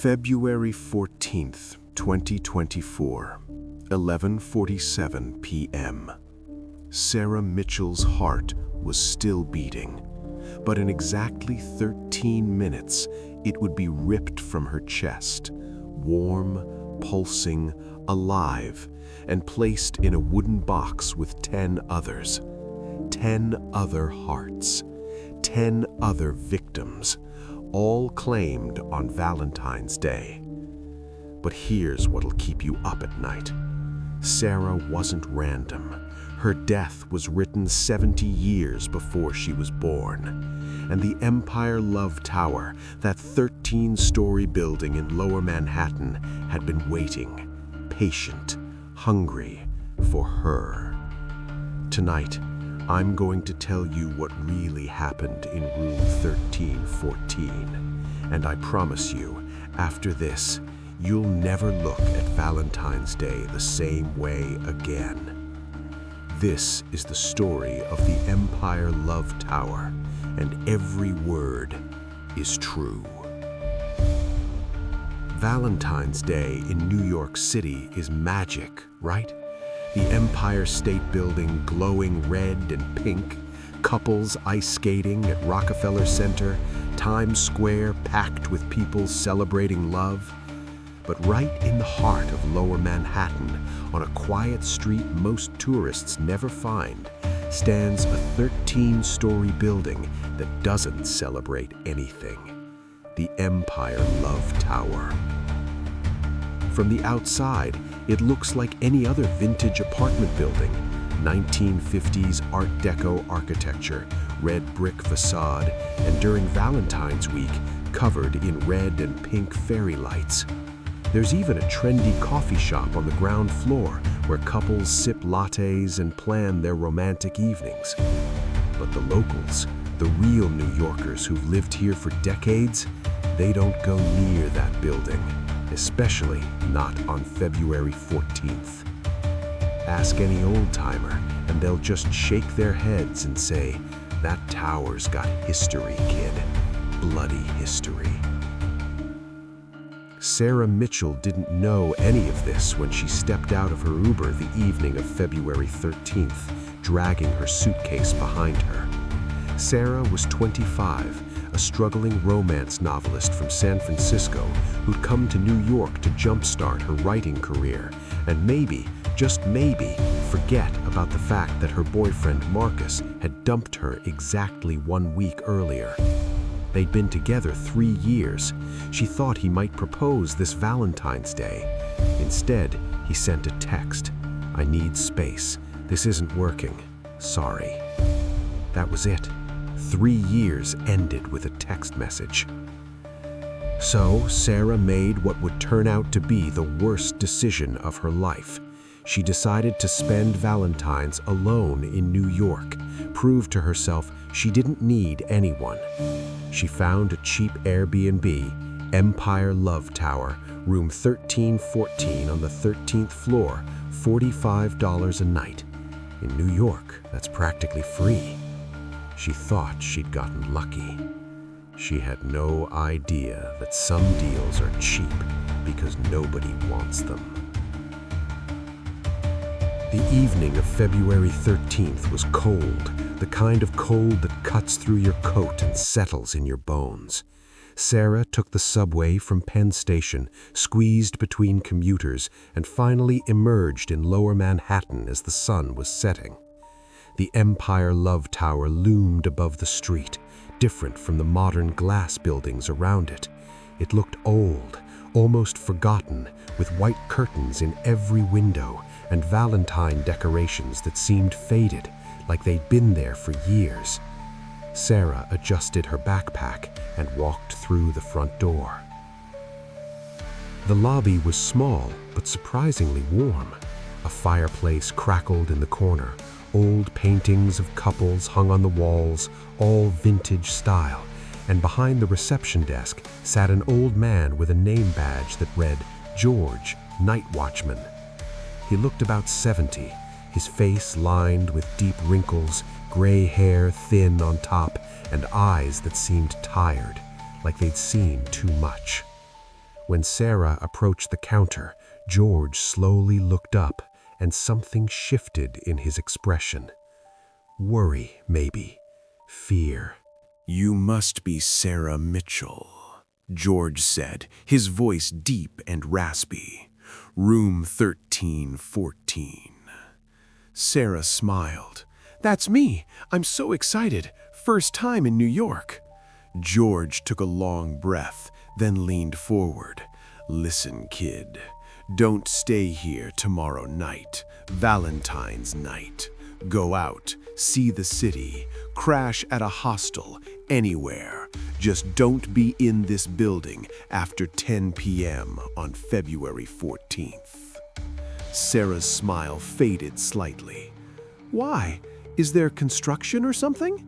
February 14th, 2024, 11:47 p.m. Sarah Mitchell's heart was still beating, but in exactly 13 minutes, it would be ripped from her chest, warm, pulsing, alive, and placed in a wooden box with 10 others. 10 other hearts, 10 other victims, all claimed on Valentine's Day. But here's what'll keep you up at night. Sarah wasn't random. Her death was written 70 years before she was born. And the Empire Love Tower, that 13-story building in Lower Manhattan, had been waiting, patient, hungry, for her. Tonight, I'm going to tell you what really happened in room 1314. And I promise you, after this, you'll never look at Valentine's Day the same way again. This is the story of the Empire Love Tower, and every word is true. Valentine's Day in New York City is magic, right? The Empire State Building glowing red and pink, couples ice skating at Rockefeller Center, Times Square packed with people celebrating love. But right in the heart of Lower Manhattan, on a quiet street most tourists never find, stands a 13-story building that doesn't celebrate anything. The Empire Love Tower. From the outside, it looks like any other vintage apartment building. 1950s Art Deco architecture, red brick facade, and during Valentine's Week, covered in red and pink fairy lights. There's even a trendy coffee shop on the ground floor where couples sip lattes and plan their romantic evenings. But the locals, the real New Yorkers who've lived here for decades, they don't go near that building, especially not on February 14th. Ask any old-timer, and they'll just shake their heads and say, "That tower's got history, kid. Bloody history." Sarah Mitchell didn't know any of this when she stepped out of her Uber the evening of February 13th, dragging her suitcase behind her. Sarah was 25, a struggling romance novelist from San Francisco who'd come to New York to jumpstart her writing career and maybe, just maybe, forget about the fact that her boyfriend Marcus had dumped her exactly 1 week earlier. They'd been together 3 years. She thought he might propose this Valentine's Day. Instead, he sent a text. "I need space. This isn't working. Sorry." That was it. 3 years ended with a text message. So, Sarah made what would turn out to be the worst decision of her life. She decided to spend Valentine's alone in New York, prove to herself she didn't need anyone. She found a cheap Airbnb, Empire Love Tower, room 1314 on the 13th floor, $45 a night. In New York, that's practically free. She thought she'd gotten lucky. She had no idea that some deals are cheap because nobody wants them. The evening of February 13th was cold, the kind of cold that cuts through your coat and settles in your bones. Sarah took the subway from Penn Station, squeezed between commuters, and finally emerged in Lower Manhattan as the sun was setting. The Empire Love Tower loomed above the street, different from the modern glass buildings around it. It looked old, almost forgotten, with white curtains in every window and Valentine decorations that seemed faded, like they'd been there for years. Sarah adjusted her backpack and walked through the front door. The lobby was small, but surprisingly warm. A fireplace crackled in the corner. Old paintings of couples hung on the walls, all vintage style, and behind the reception desk sat an old man with a name badge that read, "George, Night Watchman." He looked about 70, his face lined with deep wrinkles, gray hair thin on top, and eyes that seemed tired, like they'd seen too much. When Sarah approached the counter, George slowly looked up, and something shifted in his expression. Worry, maybe. Fear. "You must be Sarah Mitchell," George said, his voice deep and raspy. "Room 1314. Sarah smiled. "That's me. I'm so excited. First time in New York." George took a long breath, then leaned forward. "Listen, kid. Don't stay here tomorrow night, Valentine's night. Go out, see the city, crash at a hostel, anywhere. Just don't be in this building after 10 p.m. on February 14th. Sarah's smile faded slightly. "Why? Is there construction or something?"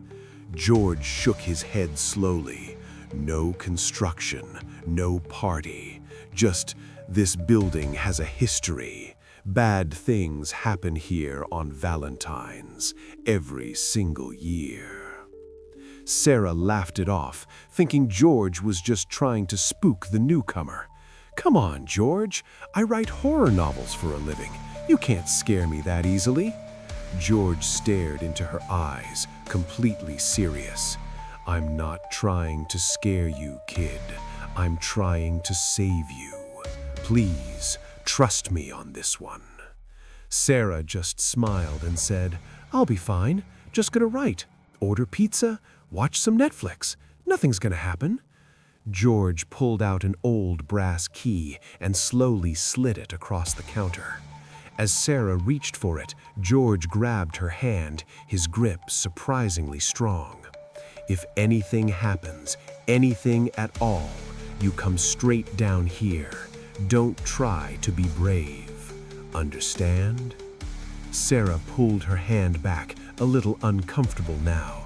George shook his head slowly. "No construction, no party. Just this building has a history. Bad things happen here on Valentine's every single year." Sarah laughed it off, thinking George was just trying to spook the newcomer. "Come on, George. I write horror novels for a living. You can't scare me that easily." George stared into her eyes, completely serious. "I'm not trying to scare you, kid. I'm trying to save you. Please, trust me on this one." Sarah just smiled and said, "I'll be fine. Just gonna write. Order pizza, watch some Netflix. Nothing's gonna happen." George pulled out an old brass key and slowly slid it across the counter. As Sarah reached for it, George grabbed her hand, his grip surprisingly strong. "If anything happens, anything at all, you come straight down here. Don't try to be brave. Understand?" Sarah pulled her hand back, a little uncomfortable now.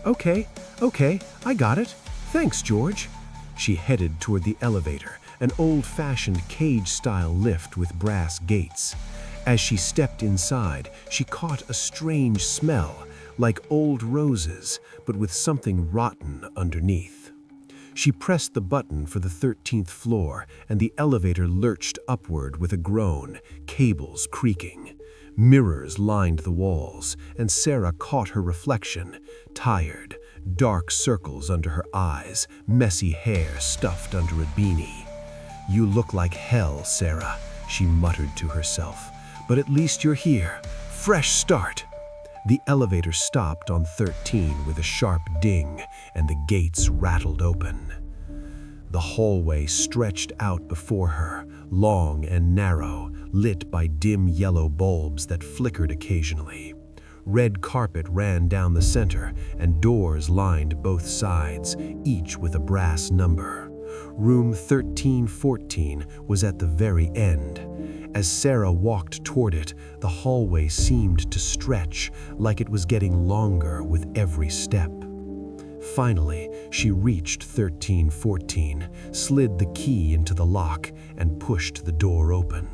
Okay, I got it. Thanks, George." She headed toward the elevator, an old-fashioned cage-style lift with brass gates. As she stepped inside, she caught a strange smell, like old roses, but with something rotten underneath. She pressed the button for the 13th floor, and the elevator lurched upward with a groan, cables creaking. Mirrors lined the walls, and Sarah caught her reflection, tired, dark circles under her eyes, messy hair stuffed under a beanie. "You look like hell, Sarah," she muttered to herself. "But at least you're here. Fresh start." The elevator stopped on 13 with a sharp ding, and the gates rattled open. The hallway stretched out before her, long and narrow, lit by dim yellow bulbs that flickered occasionally. Red carpet ran down the center, and doors lined both sides, each with a brass number. Room 1314 was at the very end. As Sarah walked toward it, the hallway seemed to stretch, like it was getting longer with every step. Finally, she reached 1314, slid the key into the lock, and pushed the door open.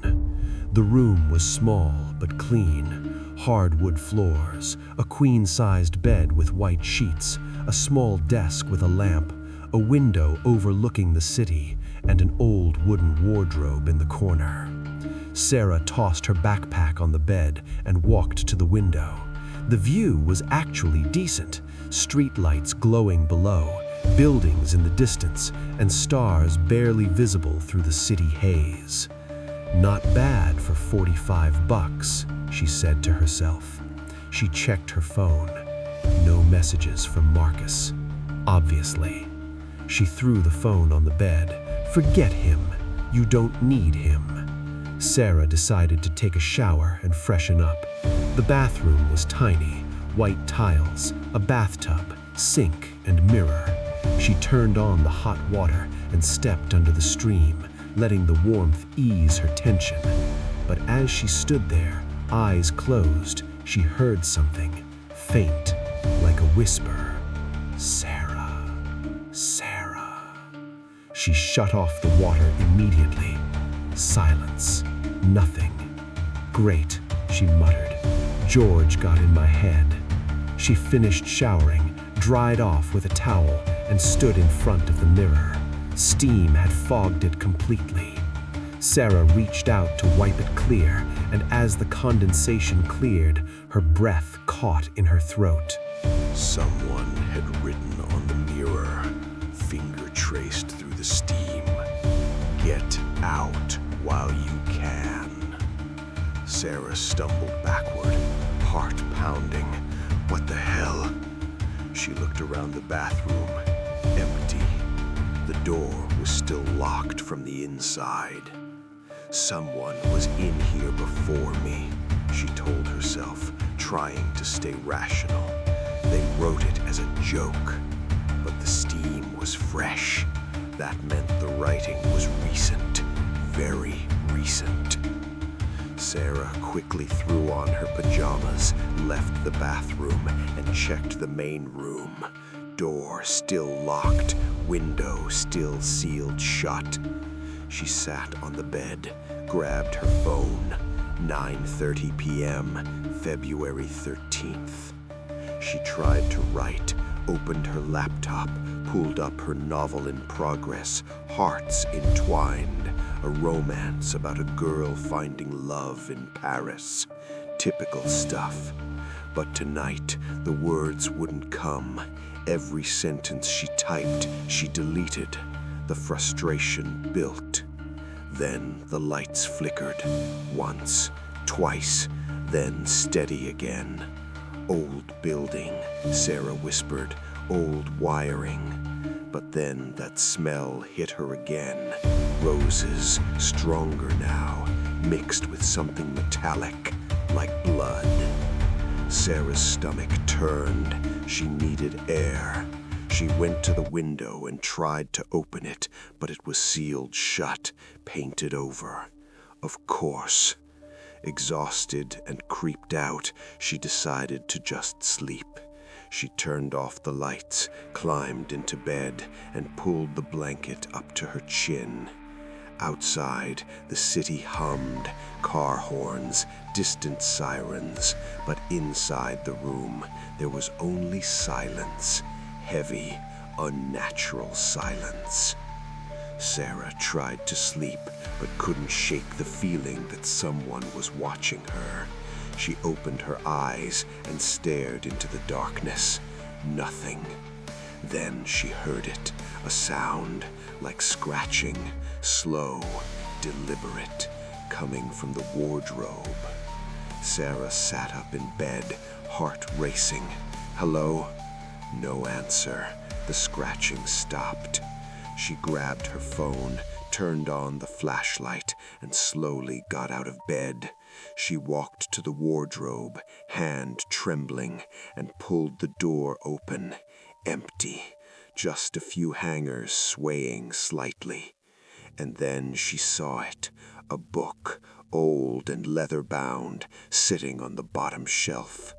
The room was small but clean. Hardwood floors, a queen-sized bed with white sheets, a small desk with a lamp, a window overlooking the city, and an old wooden wardrobe in the corner. Sarah tossed her backpack on the bed and walked to the window. The view was actually decent. Streetlights glowing below, buildings in the distance, and stars barely visible through the city haze. "Not bad for $45, she said to herself. She checked her phone. No messages from Marcus. Obviously. She threw the phone on the bed. Forget him. You don't need him. Sarah decided to take a shower and freshen up. The bathroom was tiny, white tiles, a bathtub, sink, and mirror. She turned on the hot water and stepped under the stream, letting the warmth ease her tension. But as she stood there, eyes closed, she heard something, faint, like a whisper. "Sarah, Sarah." She shut off the water immediately. Silence. Nothing. "Great," she muttered. "George got in my head." She finished showering, dried off with a towel, and stood in front of the mirror. Steam had fogged it completely. Sarah reached out to wipe it clear, and as the condensation cleared, her breath caught in her throat. Someone had written on the mirror, finger traced through the steam. Get out while you can. Sarah stumbled backward, heart pounding. What the hell? She looked around the bathroom. Empty. The door was still locked from the inside. Someone was in here before me, she told herself, trying to stay rational. They wrote it as a joke, but the steam was fresh. That meant the writing was recent, very recent. Sarah quickly threw on her pajamas, left the bathroom, and checked the main room. Door still locked, window still sealed shut. She sat on the bed, grabbed her phone. 9:30 p.m., February 13th. She tried to write, opened her laptop, pulled up her novel in progress, Hearts Entwined, a romance about a girl finding love in Paris. Typical stuff. But tonight, the words wouldn't come. Every sentence she typed, she deleted. The frustration built. Then the lights flickered. Once, twice, then steady again. Old building, Sarah whispered, old wiring. But then that smell hit her again. Roses, stronger now, mixed with something metallic, like blood. Sarah's stomach turned. She needed air. She went to the window and tried to open it, but it was sealed shut, painted over. Of course. Exhausted and creeped out, she decided to just sleep. She turned off the lights, climbed into bed, and pulled the blanket up to her chin. Outside, the city hummed, car horns, distant sirens, but inside the room, there was only silence, heavy, unnatural silence. Sarah tried to sleep, but couldn't shake the feeling that someone was watching her. She opened her eyes and stared into the darkness. Nothing. Then she heard it, a sound like scratching, slow, deliberate, coming from the wardrobe. Sarah sat up in bed, heart racing. Hello? No answer. The scratching stopped. She grabbed her phone, turned on the flashlight, and slowly got out of bed. She walked to the wardrobe, hand trembling, and pulled the door open. Empty. Just a few hangers swaying slightly. And then she saw it, a book, old and leather-bound, sitting on the bottom shelf.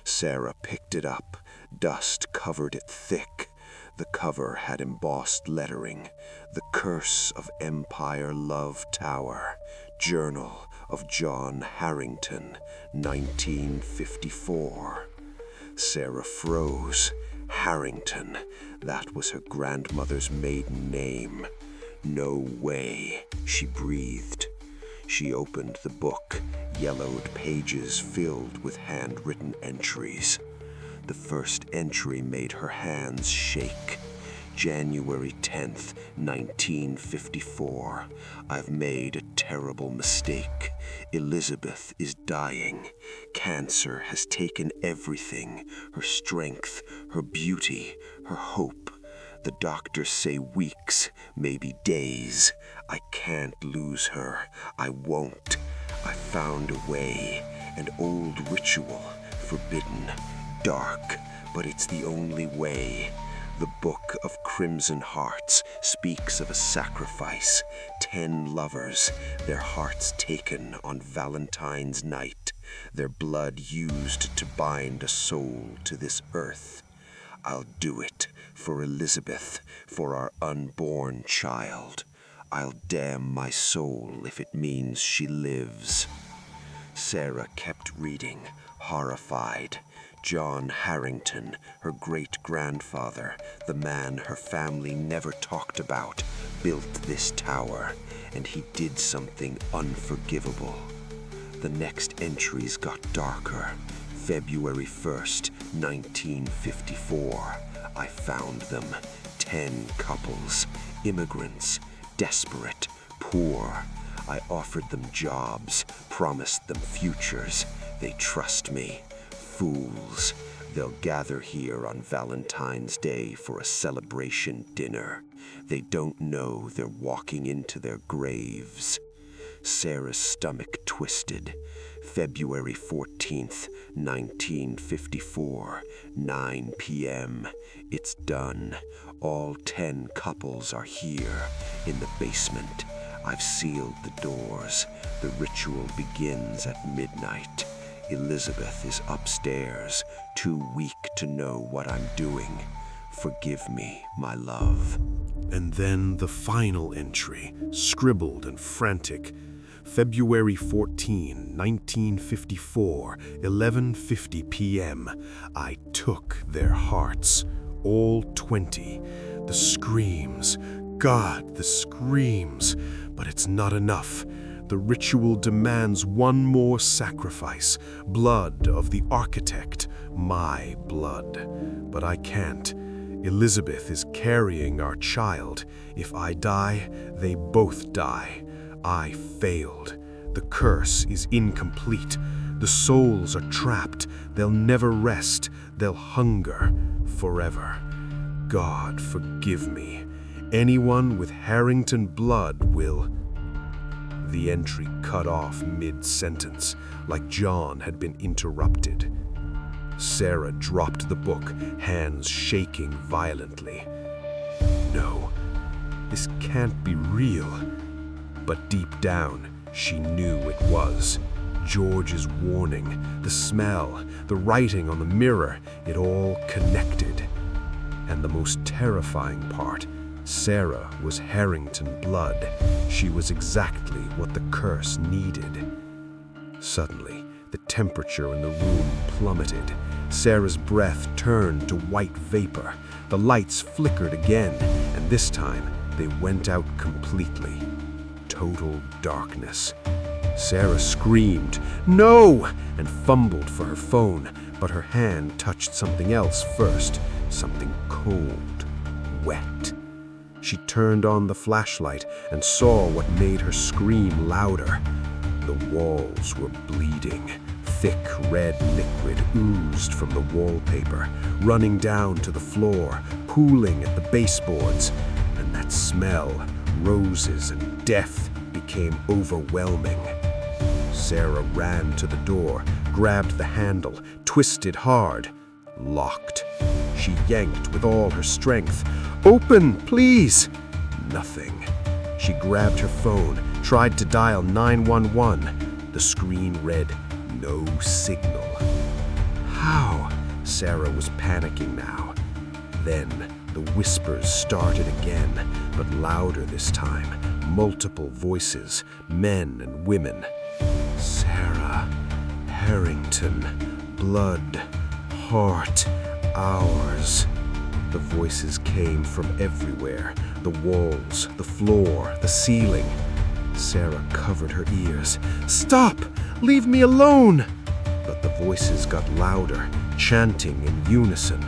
Sarah picked it up. Dust covered it thick. The cover had embossed lettering, The Curse of Empire Love Tower, Journal of John Harrington, 1954. Sarah froze. Harrington, that was her grandmother's maiden name. No way, she breathed. She opened the book, yellowed pages filled with handwritten entries. The first entry made her hands shake. January 10th, 1954. I've made a terrible mistake. Elizabeth is dying. Cancer has taken everything, her strength, her beauty, her hope. The doctors say weeks, maybe days. I can't lose her. I won't. I found a way, an old ritual, forbidden, dark, but it's the only way. The Book of Crimson Hearts speaks of a sacrifice. 10 lovers, their hearts taken on Valentine's night, their blood used to bind a soul to this earth. I'll do it for Elizabeth, for our unborn child. I'll damn my soul if it means she lives. Sarah kept reading, horrified. John Harrington, her great-grandfather, the man her family never talked about, built this tower, and he did something unforgivable. The next entries got darker. February 1st, 1954. I found them. 10 couples, immigrants, desperate, poor. I offered them jobs, promised them futures. They trust me. Fools. They'll gather here on Valentine's Day for a celebration dinner. They don't know they're walking into their graves. Sarah's stomach twisted. February 14th, 1954, 9 p.m. It's done. All 10 couples are here, in the basement. I've sealed the doors. The ritual begins at midnight. Elizabeth is upstairs, too weak to know what I'm doing. Forgive me, my love. And then the final entry, scribbled and frantic. February 14, 1954, 11:50 p.m. I took their hearts, all 20. The screams, God, the screams. But it's not enough. The ritual demands one more sacrifice, blood of the architect, my blood. But I can't. Elizabeth is carrying our child. If I die, they both die. I failed. The curse is incomplete. The souls are trapped. They'll never rest. They'll hunger forever. God, forgive me. Anyone with Harrington blood will... The entry cut off mid-sentence, like John had been interrupted. Sarah dropped the book, hands shaking violently. No, this can't be real. But deep down, she knew it was. George's warning, the smell, the writing on the mirror, it all connected. And the most terrifying part, Sarah was Harrington blood. She was exactly what the curse needed. Suddenly, the temperature in the room plummeted. Sarah's breath turned to white vapor. The lights flickered again, and this time they went out completely. Total darkness. Sarah screamed, "No!" and fumbled for her phone, but her hand touched something else first, something cold, wet. She turned on the flashlight and saw what made her scream louder. The walls were bleeding. Thick red liquid oozed from the wallpaper, running down to the floor, pooling at the baseboards, and that smell, roses and death, became overwhelming. Sarah ran to the door, grabbed the handle, twisted hard. Locked. She yanked with all her strength. "Open, please!" Nothing. She grabbed her phone, tried to dial 911. The screen read, "No signal." How? Sarah was panicking now. Then the whispers started again, but louder this time. Multiple voices, men and women. Sarah, Harrington, blood, heart, ours. The voices came from everywhere. The walls, the floor, the ceiling. Sarah covered her ears. "Stop! Leave me alone!" But the voices got louder, chanting in unison.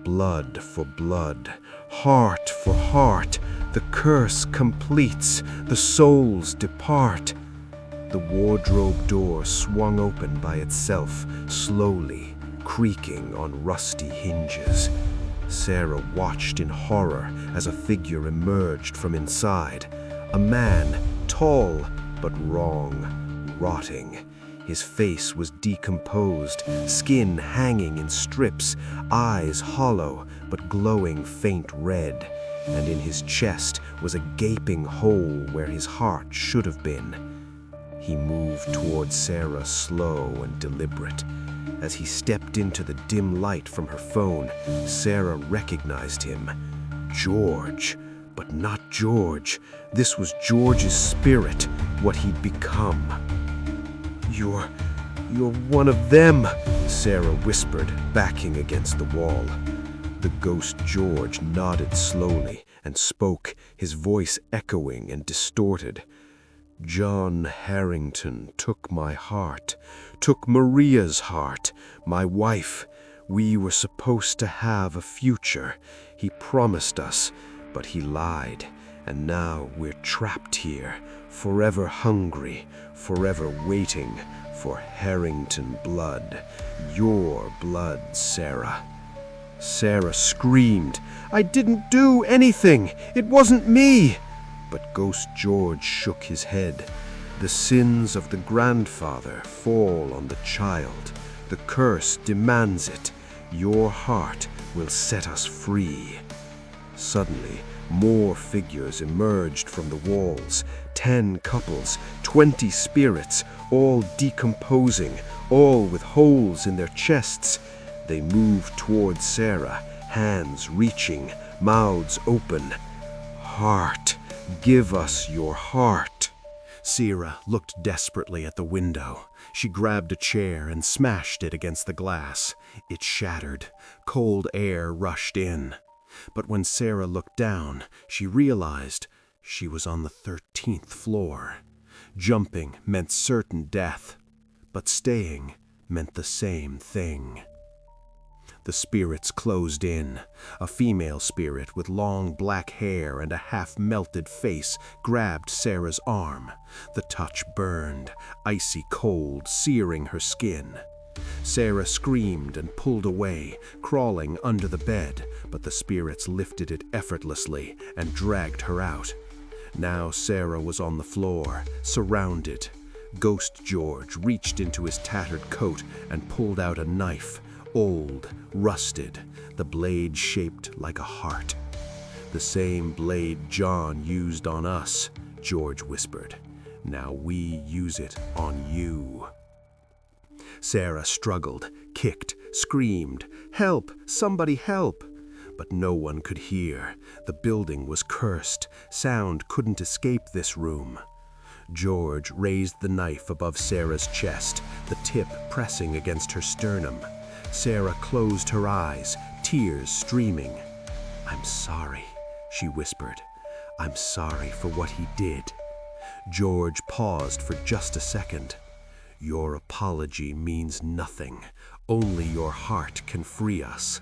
Blood for blood, heart for heart. The curse completes, the souls depart. The wardrobe door swung open by itself, slowly, creaking on rusty hinges. Sarah watched in horror as a figure emerged from inside. A man, tall but wrong, rotting. His face was decomposed, skin hanging in strips, eyes hollow but glowing faint red, and in his chest was a gaping hole where his heart should have been. He moved toward Sarah, slow and deliberate. As he stepped into the dim light from her phone, Sarah recognized him. George, but not George. This was George's spirit, what he'd become. You're one of them, Sarah whispered, backing against the wall. The ghost George nodded slowly and spoke, his voice echoing and distorted. John Harrington took my heart, took Maria's heart, my wife. We were supposed to have a future. He promised us, but he lied. And now we're trapped here, forever hungry, forever waiting for Harrington blood. Your blood, Sarah. Sarah screamed, "I didn't do anything! It wasn't me!" But Ghost George shook his head. The sins of the grandfather fall on the child. The curse demands it. Your heart will set us free. Suddenly, more figures emerged from the walls. 10 couples, 20 spirits, all decomposing, all with holes in their chests. They moved towards Sarah, hands reaching, mouths open. Heart, give us your heart. Sarah looked desperately at the window. She grabbed a chair and smashed it against the glass. It shattered. Cold air rushed in. But when Sarah looked down, she realized she was on the 13th floor. Jumping meant certain death, but staying meant the same thing. The spirits closed in. A female spirit with long black hair and a half-melted face grabbed Sarah's arm. The touch burned, icy cold, searing her skin. Sarah screamed and pulled away, crawling under the bed, but the spirits lifted it effortlessly and dragged her out. Now Sarah was on the floor, surrounded. Ghost George reached into his tattered coat and pulled out a knife. Old, rusted, the blade shaped like a heart. "The same blade John used on us," George whispered. "Now we use it on you." Sarah struggled, kicked, screamed, "Help! Somebody help!" But no one could hear. The building was cursed. Sound couldn't escape this room. George raised the knife above Sarah's chest, the tip pressing against her sternum. Sarah closed her eyes, tears streaming. "I'm sorry," she whispered. "I'm sorry for what he did." George paused for just a second. "Your apology means nothing. Only your heart can free us."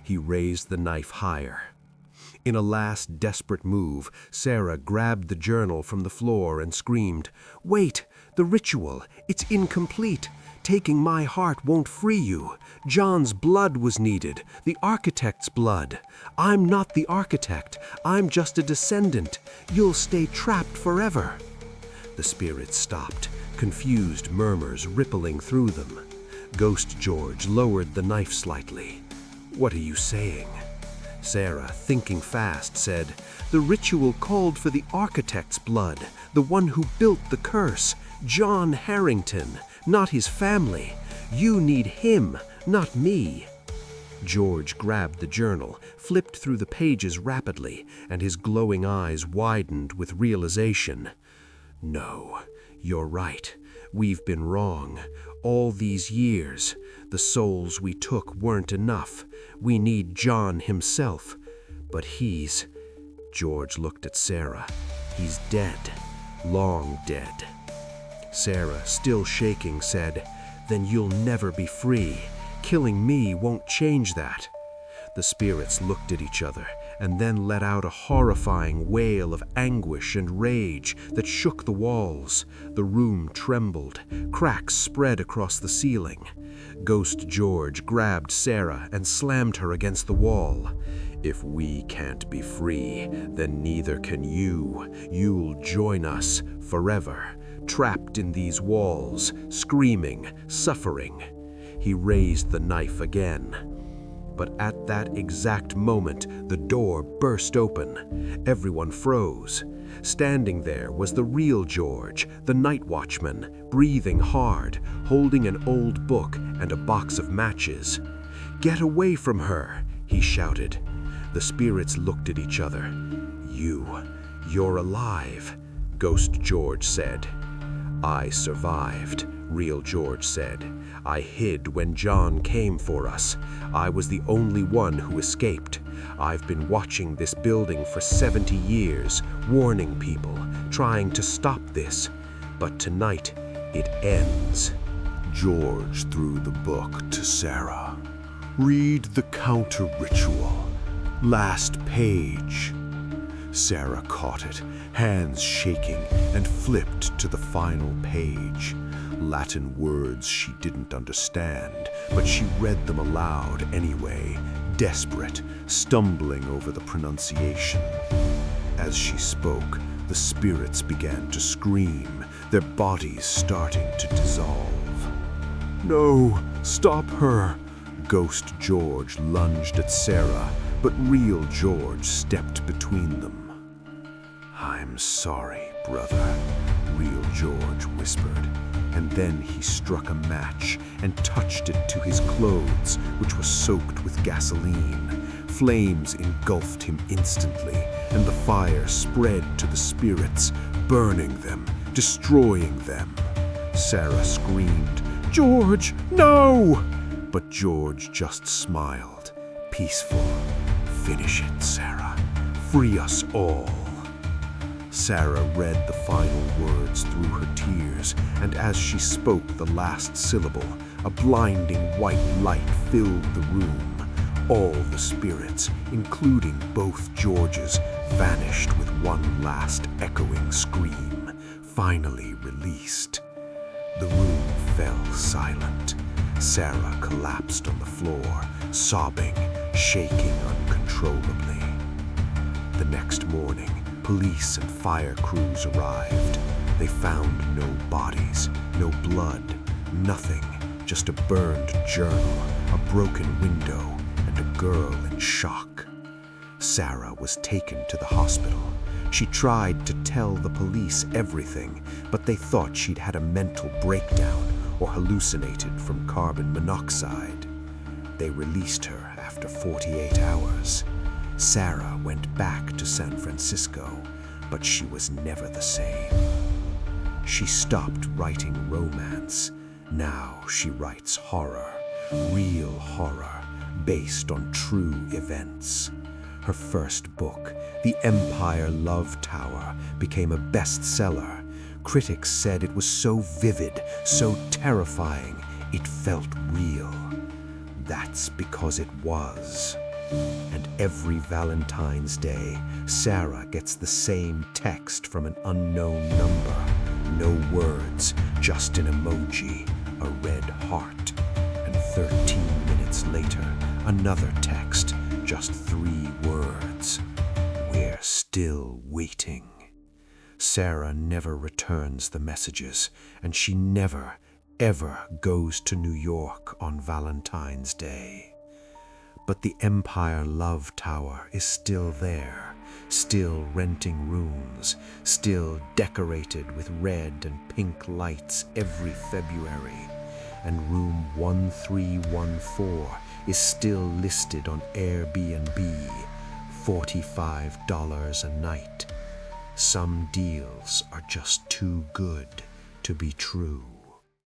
He raised the knife higher. In a last desperate move, Sarah grabbed the journal from the floor and screamed, "Wait! The ritual! It's incomplete! Taking my heart won't free you. John's blood was needed, the architect's blood. I'm not the architect. I'm just a descendant. You'll stay trapped forever." The spirits stopped, confused murmurs rippling through them. Ghost George lowered the knife slightly. "What are you saying?" Sarah, thinking fast, said, "The ritual called for the architect's blood, the one who built the curse, John Harrington, not his family. You need him, not me." George grabbed the journal, flipped through the pages rapidly, and his glowing eyes widened with realization. "No, you're right. We've been wrong. All these years, the souls we took weren't enough. We need John himself. But he's..." George looked at Sarah. "He's dead. Long dead." Sarah, still shaking, said, "Then you'll never be free. Killing me won't change that." The spirits looked at each other and then let out a horrifying wail of anguish and rage that shook the walls. The room trembled. Cracks spread across the ceiling. Ghost George grabbed Sarah and slammed her against the wall. "If we can't be free, then neither can you. You'll join us forever, trapped in these walls, screaming, suffering." He raised the knife again. But at that exact moment, the door burst open. Everyone froze. Standing there was the real George, the night watchman, breathing hard, holding an old book and a box of matches. "Get away from her," he shouted. The spirits looked at each other. You're alive," Ghost George said. "I survived," Real George said. "I hid when John came for us. I was the only one who escaped. I've been watching this building for 70 years, warning people, trying to stop this. But tonight, it ends." George threw the book to Sarah. "Read the counter ritual. Last page." Sarah caught it, hands shaking, and flipped to the final page. Latin words she didn't understand, but she read them aloud anyway, desperate, stumbling over the pronunciation. As she spoke, the spirits began to scream, their bodies starting to dissolve. "No, stop her!" Ghost George lunged at Sarah, but Real George stepped between them. "I'm sorry, brother," Real George whispered, and then he struck a match and touched it to his clothes, which were soaked with gasoline. Flames engulfed him instantly, and the fire spread to the spirits, burning them, destroying them. Sarah screamed, "George, no!" But George just smiled, peaceful. "Finish it, Sarah. Free us all." Sarah read the final words through her tears, and as she spoke the last syllable, a blinding white light filled the room. All the spirits, including both George's, vanished with one last echoing scream, finally released. The room fell silent. Sarah collapsed on the floor, sobbing, shaking uncontrollably. The next morning, police and fire crews arrived. They found no bodies, no blood, nothing, just a burned journal, a broken window, and a girl in shock. Sarah was taken to the hospital. She tried to tell the police everything, but they thought she'd had a mental breakdown or hallucinated from carbon monoxide. They released her after 48 hours. Sarah went back to San Francisco, but she was never the same. She stopped writing romance. Now she writes horror, real horror, based on true events. Her first book, The Empire Love Tower, became a bestseller. Critics said it was so vivid, so terrifying, it felt real. That's because it was. And every Valentine's Day, Sarah gets the same text from an unknown number. No words, just an emoji, a red heart. And 13 minutes later, another text, just 3 words. "We're still waiting." Sarah never returns the messages, and she never, ever goes to New York on Valentine's Day. But the Empire Love Tower is still there, still renting rooms, still decorated with red and pink lights every February. And room 1314 is still listed on Airbnb, $45 a night. Some deals are just too good to be true.